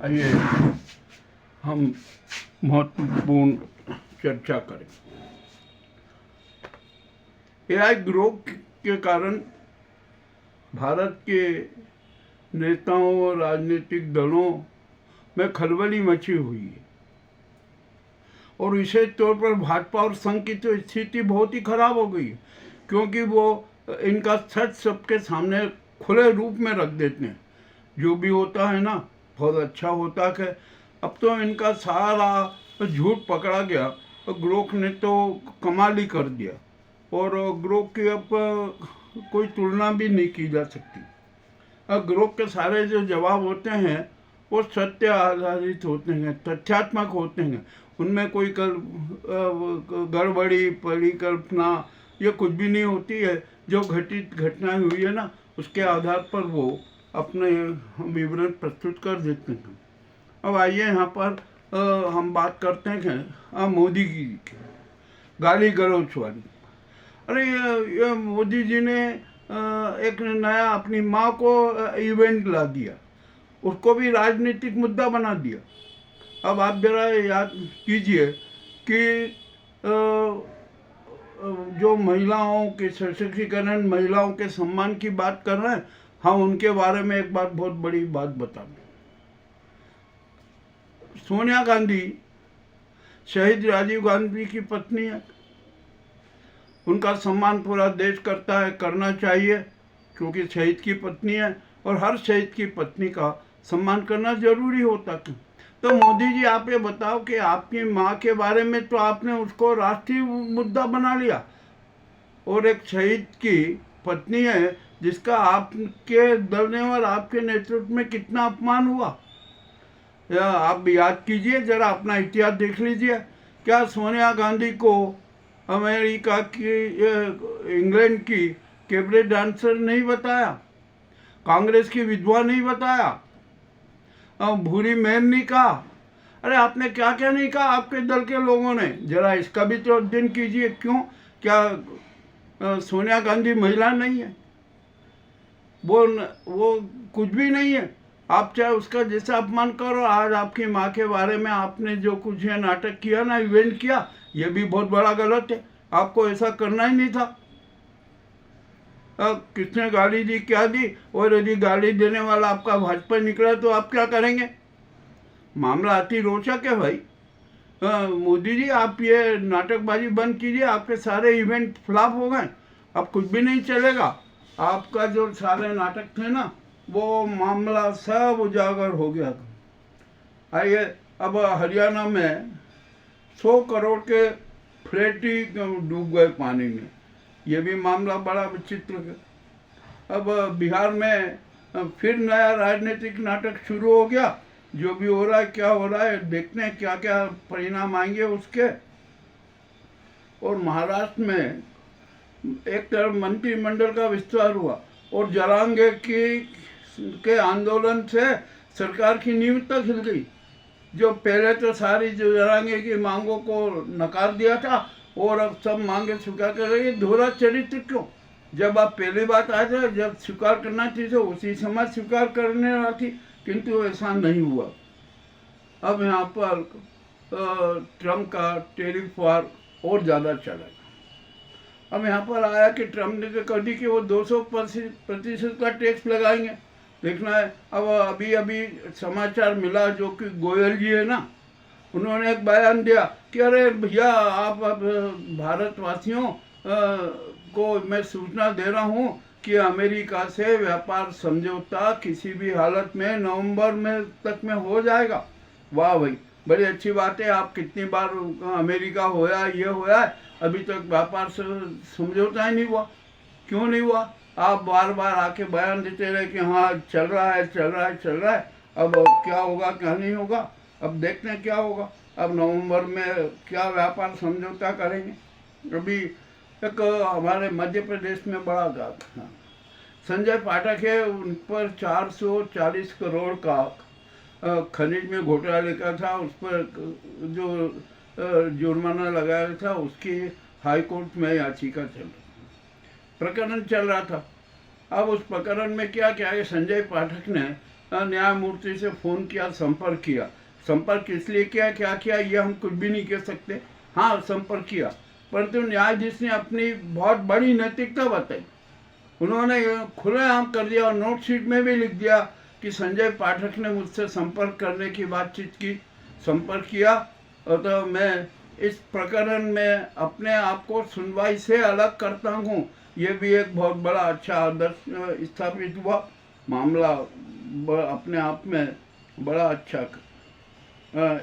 आइए हम महत्वपूर्ण चर्चा करें। एआई ग्रोथ के कारण भारत के नेताओं और राजनीतिक दलों में खलबली मची हुई है और विशेष तौर पर भाजपा और संघ की तो स्थिति बहुत ही खराब हो गई है, क्योंकि वो इनका सच सबके सामने खुले रूप में रख देते हैं। जो भी होता है ना बहुत अच्छा होता है। अब तो इनका सारा झूठ पकड़ा गया और ग्रोथ ने तो कमाल ही कर दिया और ग्रोथ की अब कोई तुलना भी नहीं की जा सकती। अब ग्रोथ के सारे जो जवाब होते हैं वो सत्य आधारित होते हैं, तथ्यात्मक होते हैं। उनमें कोई गड़बड़ी परिकल्पना ये कुछ भी नहीं होती है। जो घटित घटनाएं हुई है ना उसके आधार पर वो अपने विवरण प्रस्तुत कर देते हैं। अब आइए यहाँ पर हम बात करते हैं मोदी की गाली गलौच वाली। अरे ये मोदी जी ने एक नया अपनी माँ को इवेंट ला दिया, उसको भी राजनीतिक मुद्दा बना दिया। अब आप जरा याद कीजिए कि जो महिलाओं के सशक्तिकरण, महिलाओं के सम्मान की बात कर रहे हैं, हम उनके बारे में एक बात बहुत बड़ी बात बता दें। सोनिया गांधी शहीद राजीव गांधी की पत्नी है। उनका सम्मान पूरा देश करता है, करना चाहिए, क्योंकि शहीद की पत्नी है और हर शहीद की पत्नी का सम्मान करना जरूरी होता है। तो मोदी जी आप ये बताओ कि आपकी माँ के बारे में तो आपने उसको राष्ट्रीय मुद्दा बना लिया और एक शहीद की पत्नी है जिसका आपके दल ने और आपके नेतृत्व में कितना अपमान हुआ। आप याद कीजिए, जरा अपना इतिहास देख लीजिए। क्या सोनिया गांधी को अमेरिका की इंग्लैंड की कैबरेट डांसर नहीं बताया, कांग्रेस की विधवा नहीं बताया, भूरी मैन नहीं कहा? अरे आपने क्या क्या नहीं कहा आपके दल के लोगों ने, जरा इसका भी तो अध्ययन कीजिए। क्यों? क्या सोनिया गांधी महिला नहीं है? वो कुछ भी नहीं है। आप चाहे उसका जैसा अपमान करो। आज आपकी माँ के बारे में आपने जो कुछ है नाटक किया ना, इवेंट किया, ये भी बहुत बड़ा गलत है। आपको ऐसा करना ही नहीं था। किसने गाली दी, क्या दी? और यदि गाली देने वाला आपका भाजपा निकला तो आप क्या करेंगे? मामला अति रोचक है भाई। मोदी जी आप ये नाटकबाजी बंद कीजिए। आपके सारे इवेंट फ्लॉप हो गए, अब कुछ भी नहीं चलेगा। आपका जो सारे नाटक थे ना वो मामला सब उजागर हो गया। आइए अब हरियाणा में 100 करोड़ के फ्लैट ही डूब गए पानी में। ये भी मामला बड़ा विचित्र है। अब बिहार में फिर नया राजनीतिक नाटक शुरू हो गया। जो भी हो रहा है, क्या हो रहा है, देखते हैं क्या क्या परिणाम आएंगे उसके। और महाराष्ट्र में एक तरफ मंत्रिमंडल का विस्तार हुआ और जरांगे के आंदोलन से सरकार की नींव तक हिल गई। जो पहले तो सारी जो जरांगे की मांगों को नकार दिया था और अब सब मांगे स्वीकार कर रही है। दोहरा चरित्र क्यों? जब आप पहली बात आए थे, जब स्वीकार करना थी तो उसी समय स्वीकार करने वाला थी, किंतु ऐसा नहीं हुआ। अब यहाँ पर ट्रम्प का टैरिफ वार और ज़्यादा चला। अब यहाँ पर आया कि ट्रम्प ने कह दी कि वो 200% का टैक्स लगाएंगे। देखना है। अब अभी समाचार मिला, जो कि गोयल जी है ना, उन्होंने एक बयान दिया कि अरे भैया आप भारतवासियों को मैं सूचना दे रहा हूँ कि अमेरिका से व्यापार समझौता किसी भी हालत में नवंबर में तक में हो जाएगा। वाह भाई, बड़ी अच्छी बात है। आप कितनी बार अमेरिका होया, ये होया, अभी तक व्यापार समझौता ही नहीं हुआ। क्यों नहीं हुआ? आप बार बार आके बयान देते रहे कि हाँ चल रहा है, चल रहा है, चल रहा है। अब क्या होगा, क्या नहीं होगा, अब देखते हैं क्या होगा। अब नवंबर में क्या व्यापार समझौता करेंगे। अभी एक हमारे मध्य प्रदेश में बड़ा था, संजय पाठक है, उन पर 440 करोड़ का खनिज में घोटाले का था। उस पर जो जुर्माना लगाया था, उसकी हाई कोर्ट में याचिका प्रकरण चल रहा था। अब उस प्रकरण में क्या क्या है, संजय पाठक ने न्यायमूर्ति से फ़ोन किया, संपर्क किया। संपर्क इसलिए किया, क्या किया ये हम कुछ भी नहीं कह सकते। हाँ, संपर्क किया, परंतु न्यायाधीश ने अपनी बहुत बड़ी नैतिकता बताई। उन्होंने खुलेआम कर दिया और नोटशीट में भी लिख दिया कि संजय पाठक ने मुझसे संपर्क करने की बातचीत की, संपर्क किया, और तो मैं इस प्रकरण में अपने आप को सुनवाई से अलग करता हूँ। ये भी एक बहुत बड़ा अच्छा आदर्श स्थापित हुआ। मामला अपने आप में बड़ा अच्छा।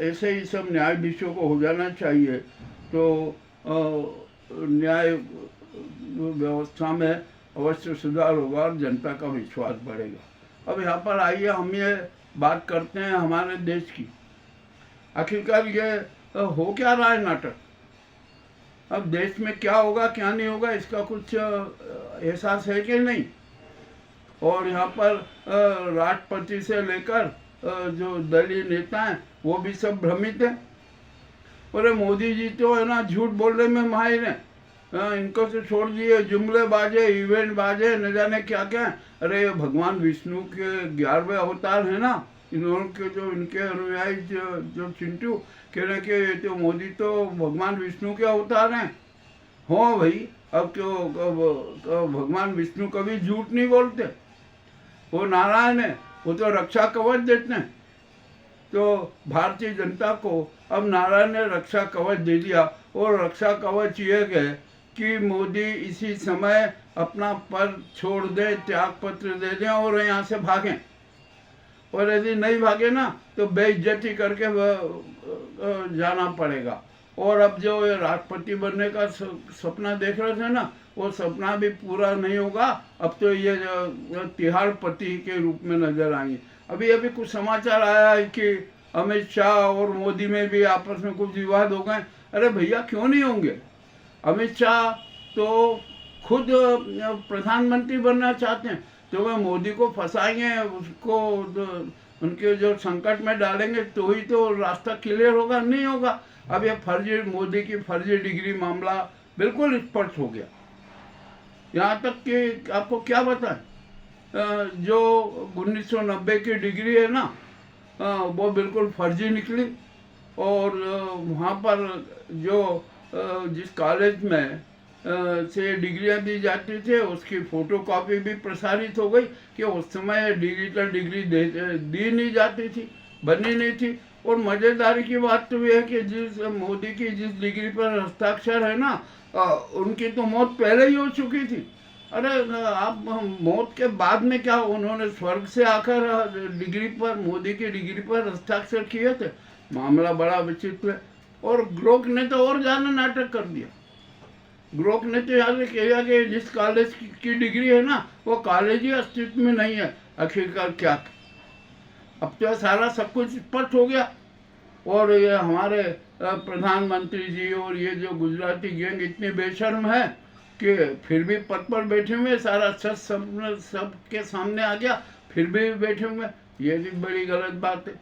ऐसे ही सब न्यायाधीशों को हो जाना चाहिए, तो न्याय व्यवस्था में अवश्य सुधार होगा और जनता का विश्वास बढ़ेगा। अब यहाँ पर आइए हम ये बात करते हैं हमारे देश की। आखिरकार ये हो क्या रहा है नाटक? अब देश में क्या होगा क्या नहीं होगा इसका कुछ एहसास है कि नहीं? और यहाँ पर राष्ट्रपति से लेकर जो दलीय नेता हैं वो भी सब भ्रमित हैं। अरे मोदी जी तो है ना झूठ बोलने में माहिर हैं। इनको तो छोड़ दिए, जुमले बाजे, इवेंट बाजे, न जाने क्या क्या। अरे भगवान विष्णु के 11वें अवतार है ना, इनके जो इनके अनुयायी जो चिंटू कह रहे कि ये तो मोदी तो भगवान विष्णु के अवतार हैं। हो भाई, अब क्यों भगवान विष्णु कभी झूठ नहीं बोलते। वो नारायण है, वो तो रक्षा कवच देते हैं। तो भारतीय जनता को अब नारायण ने रक्षा कवच दे दिया, और रक्षा कवच ये है कि मोदी इसी समय अपना पद छोड़ दें, त्याग पत्र दे दें और यहाँ से भागें। और यदि नहीं भागे ना तो बेइज्जती करके जाना पड़ेगा। और अब जो ये राष्ट्रपति बनने का सपना देख रहे थे ना, वो सपना भी पूरा नहीं होगा। अब तो ये तिहाड़ पति के रूप में नजर आएंगे। अभी कुछ समाचार आया है कि अमित शाह और मोदी में भी आपस में कुछ विवाद हो गए। अरे भैया, क्यों नहीं होंगे? अमित शाह तो खुद प्रधानमंत्री बनना चाहते हैं, तो वह मोदी को फंसाएंगे, उसको उनके जो संकट में डालेंगे तो ही तो रास्ता क्लियर होगा। नहीं होगा। अब ये फर्जी, मोदी की फर्जी डिग्री मामला बिल्कुल स्पष्ट हो गया। यहाँ तक कि आपको क्या बताएं, जो 1990 की डिग्री है ना, वो बिल्कुल फर्जी निकली। और वहाँ पर जो जिस कॉलेज में से डिग्रियां दी जाती थी उसकी फोटोकॉपी भी प्रसारित हो गई कि उस समय डिजिटल डिग्री दी नहीं जाती थी, बनी नहीं थी। और मज़ेदारी की बात तो यह है कि जिस मोदी की जिस डिग्री पर हस्ताक्षर है ना, उनकी तो मौत पहले ही हो चुकी थी। अरे आप मौत के बाद में क्या उन्होंने स्वर्ग से आकर डिग्री पर, मोदी की डिग्री पर हस्ताक्षर किए थे? मामला बड़ा विचित्र है। और ग्रोक ने तो और ज़्यादा नाटक कर दिया। ग्रोक ने तो याद किया कि जिस कॉलेज की डिग्री है ना, वो कॉलेज ही अस्तित्व में नहीं है। आखिरकार क्या? अब तो सारा सब कुछ स्पष्ट हो गया। और ये हमारे प्रधानमंत्री जी और ये जो गुजराती गैंग इतनी बेशर्म है कि फिर भी पद पर बैठे हुए, सारा सच सब के सामने आ गया, फिर भी बैठे हुए। ये भी बड़ी गलत बात है,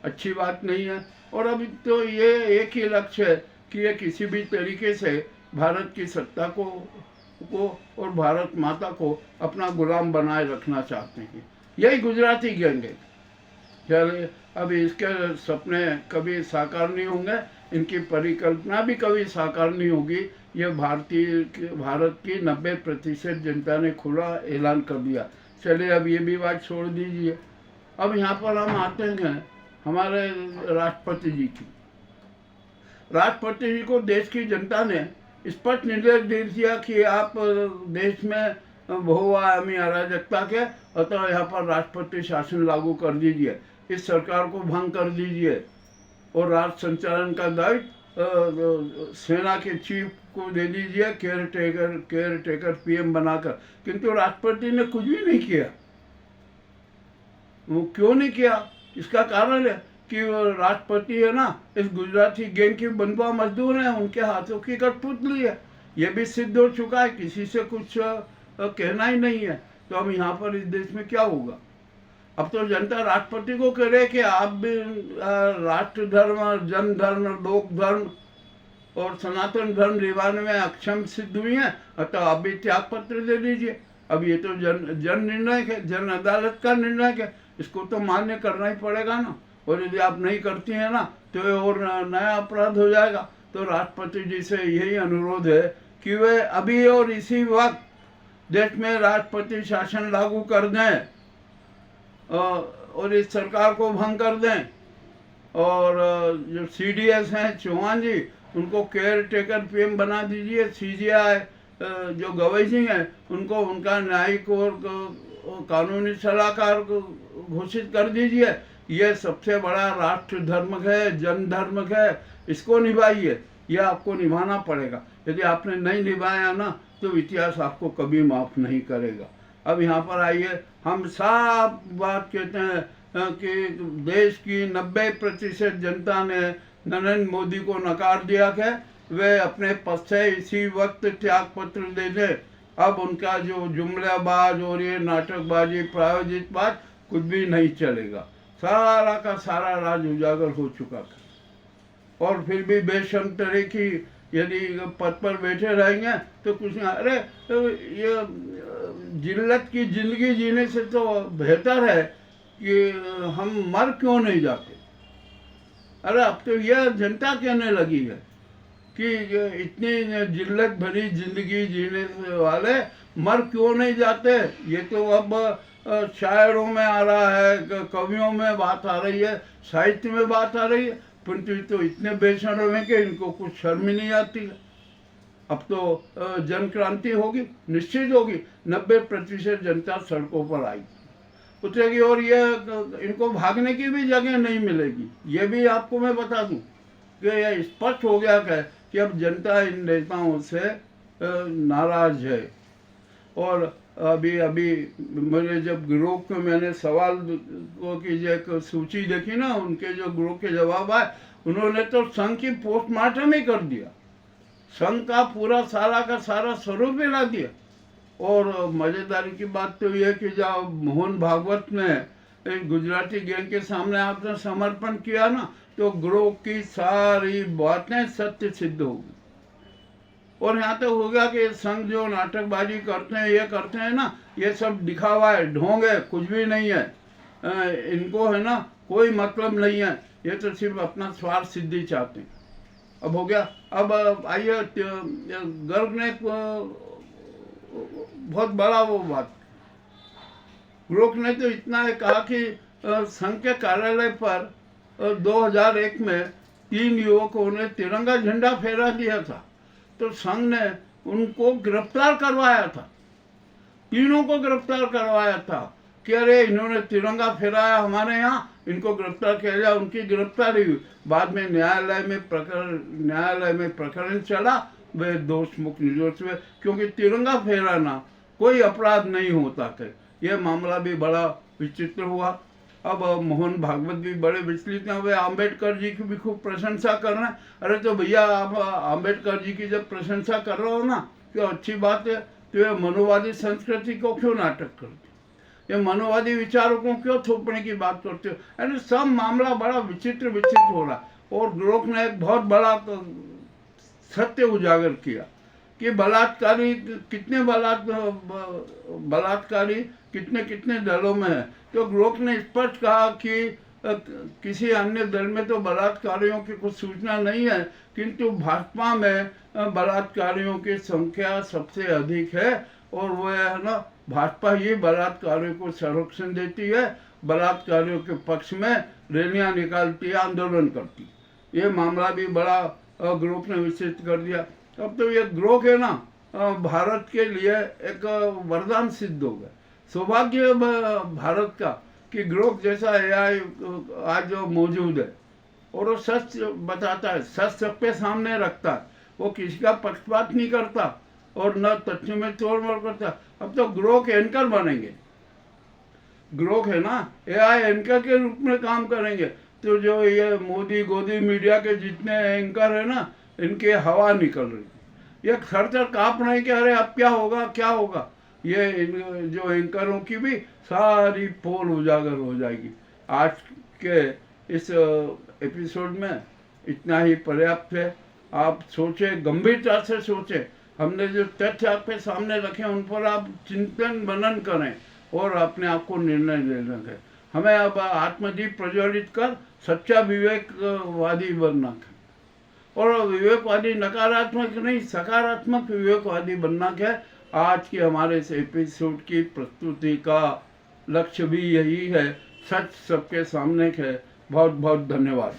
अच्छी बात नहीं है। और अभी तो ये एक ही लक्ष्य है कि ये किसी भी तरीके से भारत की सत्ता को और भारत माता को अपना गुलाम बनाए रखना चाहते हैं। यही गुजराती गैंग है। चलिए, अभी इसके सपने कभी साकार नहीं होंगे, इनकी परिकल्पना भी कभी साकार नहीं होगी। ये भारत की 90% जनता ने खुला ऐलान कर दिया। चलिए, अब ये भी बात छोड़ दीजिए। अब यहाँ पर हम आते हैं हमारे राष्ट्रपति जी की। राष्ट्रपति जी को देश की जनता ने स्पष्ट निर्देश दे दिया कि आप देश में बहुआयामी अराजकता के, अतः यहाँ पर राष्ट्रपति शासन लागू कर दीजिए, इस सरकार को भंग कर दीजिए और राज्य संचालन का दायित्व सेना के चीफ को दे दीजिए, केयर टेकर पीएम बनाकर। किंतु राष्ट्रपति ने कुछ भी नहीं किया। वो क्यों नहीं किया? इसका कारण है कि वो राष्ट्रपति है ना, इस गुजराती गैंग की बंधुआ मजदूर हैं, उनके हाथों की कठपुतली है। ये भी सिद्ध हो चुका है, किसी से कुछ कहना ही नहीं है। तो अब यहाँ पर इस देश में क्या होगा? अब तो जनता राष्ट्रपति को कह रहे कि आप भी राष्ट्र धर्म, जन धर्म, लोक धर्म और सनातन धर्म निभाने में अक्षम सिद्ध हुई है, अतः आप भी त्याग पत्र दे दीजिए। अब ये तो जन निर्णय है, जन अदालत का निर्णय है। इसको तो मान्य करना ही पड़ेगा ना। और यदि आप नहीं करती हैं ना तो ये और नया अपराध हो जाएगा। तो राष्ट्रपति जी से यही अनुरोध है कि वे अभी और इसी वक्त देश में राष्ट्रपति शासन लागू कर दें और इस सरकार को भंग कर दें। और जो CDS हैं चौहान जी, उनको केयर टेकर PM बना दीजिए। CGI जो गवई सिंह है उनको उनका न्यायिक और कानूनी सलाहकार घोषित कर दीजिए। ये सबसे बड़ा राष्ट्र धर्म है, जन धर्म है, इसको निभाइए। ये आपको निभाना पड़ेगा। यदि आपने नहीं निभाया ना तो इतिहास आपको कभी माफ नहीं करेगा। अब यहाँ पर आइए, हम साफ बात कहते हैं कि देश की 90% जनता ने नरेंद्र मोदी को नकार दिया है। वे अपने पद से इसी वक्त त्याग पत्र दे दें। अब उनका जो जुमलेबाज और ये नाटकबाजी प्रायोजित बात कुछ भी नहीं चलेगा। सारा का सारा राज उजागर हो चुका है। और फिर भी बेशर्मी की यदि पद पर बैठे रहेंगे तो कुछ नहीं। अरे ये जिल्लत की जिंदगी जीने से तो बेहतर है कि हम मर क्यों नहीं जाते। अरे अब तो यह जनता कहने लगी है कि इतनी जिल्लत भरी जिंदगी जीने वाले मर क्यों नहीं जाते। ये तो अब शायरों में आ रहा है, कवियों में बात आ रही है, साहित्य में बात आ रही है, परंतु तो इतने बेशर्म हैं कि इनको कुछ शर्म ही नहीं आती है। अब तो जन क्रांति होगी, निश्चित होगी। 90% जनता सड़कों पर आएगी, उतरेगी और ये इनको भागने की भी जगह नहीं मिलेगी। ये भी आपको मैं बता दूं कि यह स्पष्ट हो गया है कि अब जनता इन नेताओं से नाराज है। और अभी मेरे जब ग्रुप में मैंने सवाल को की एक सूची देखी ना, उनके जो ग्रुप के जवाब आए, उन्होंने तो संघ की पोस्टमार्टम ही कर दिया, संघ का पूरा सारा का सारा स्वरूप ही ला दिया। और मजेदारी की बात तो यह कि जब मोहन भागवत ने एक गुजराती गैंग के सामने आपने समर्पण किया ना, तो ग्रोह की सारी बातें सत्य सिद्ध हो गई। और यहाँ तो हो गया कि संघ जो नाटकबाजी करते हैं, ये करते हैं ना, ये सब दिखावा है, ढोंग है, कुछ भी नहीं है। इनको है ना कोई मतलब नहीं है, ये तो सिर्फ अपना स्वार्थ सिद्धि चाहते हैं। अब हो गया। अब आइए, गर्ग ने बहुत बड़ा वो बात, ग्रोक ने तो इतना है कहा कि संघ के कार्यालय पर 2001 में 3 युवकों ने तिरंगा झंडा फहरा दिया था, तो संघ ने उनको गिरफ्तार करवाया था, तीनों को गिरफ्तार करवाया था कि अरे इन्होंने तिरंगा फहराया हमारे यहाँ, इनको गिरफ्तार किया जाए। उनकी गिरफ्तारी हुई। बाद में न्यायालय में प्रकरण चला, वे दोष मुक्त निर्दोष हुए, क्योंकि तिरंगा फहराना कोई अपराध नहीं होता है। यह मामला भी बड़ा विचित्र हुआ। अब मोहन भागवत भी बड़े विचलित हैं, वे आम्बेडकर जी की भी खूब प्रशंसा कर रहे हैं। अरे तो भैया, आप आम्बेडकर जी की जब प्रशंसा कर रहे हो ना, तो अच्छी बात है, तो ये मनोवादी संस्कृति को क्यों नाटक करते, ये मनोवादी विचारों को क्यों थोपने की बात करते हो। यानी सब मामला बड़ा विचित्र हो रहा है। और ग्रोक ने एक बहुत बड़ा सत्य उजागर किया कि बलात्कारी कितने दलों में है। तो ग्रोक ने स्पष्ट कहा कि किसी अन्य दल में तो बलात्कारियों की कुछ सूचना नहीं है, किंतु भाजपा में बलात्कारियों की संख्या सबसे अधिक है। और वो है ना, भाजपा ही बलात्कारियों को संरक्षण देती है, बलात्कारियों के पक्ष में रैलियां निकालती है, आंदोलन करती। ये मामला भी बड़ा ग्रोक ने विस्तृत कर दिया। अब तो ये ग्रोक है ना, भारत के लिए एक वरदान सिद्ध हो गया। सौभाग्य भारत का कि ग्रोक जैसा AI आज जो मौजूद है, और वो सच बताता है, सच सबके सामने रखता है, वो किसी का पक्षपात नहीं करता और न तथ्यों में तोड़ मोड़ करता। अब तो ग्रोक एंकर बनेंगे। ग्रोक है ना, AI एंकर के रूप में काम करेंगे। तो जो ये मोदी गोदी मीडिया के जितने एंकर है ना, इनके हवा निकल रही, ये थर काँप रहे कि अरे अब क्या होगा क्या होगा। ये इन जो एंकरों की भी सारी पोल उजागर हो जाएगी। आज के इस एपिसोड में इतना ही पर्याप्त है। आप सोचें, गंभीरता से सोचें, हमने जो तथ्य आपके सामने रखे उन पर आप चिंतन मनन करें और अपने आप को निर्णय लेना है। हमें अब आत्मदीप प्रज्वलित कर सच्चा विवेकवादी बनना है। और विवेकवादी नकारात्मक नहीं, सकारात्मक विवेकवादी बनना है। आज की हमारे इस एपिसोड की प्रस्तुति का लक्ष्य भी यही है, सच सबके सामने है। बहुत बहुत धन्यवाद।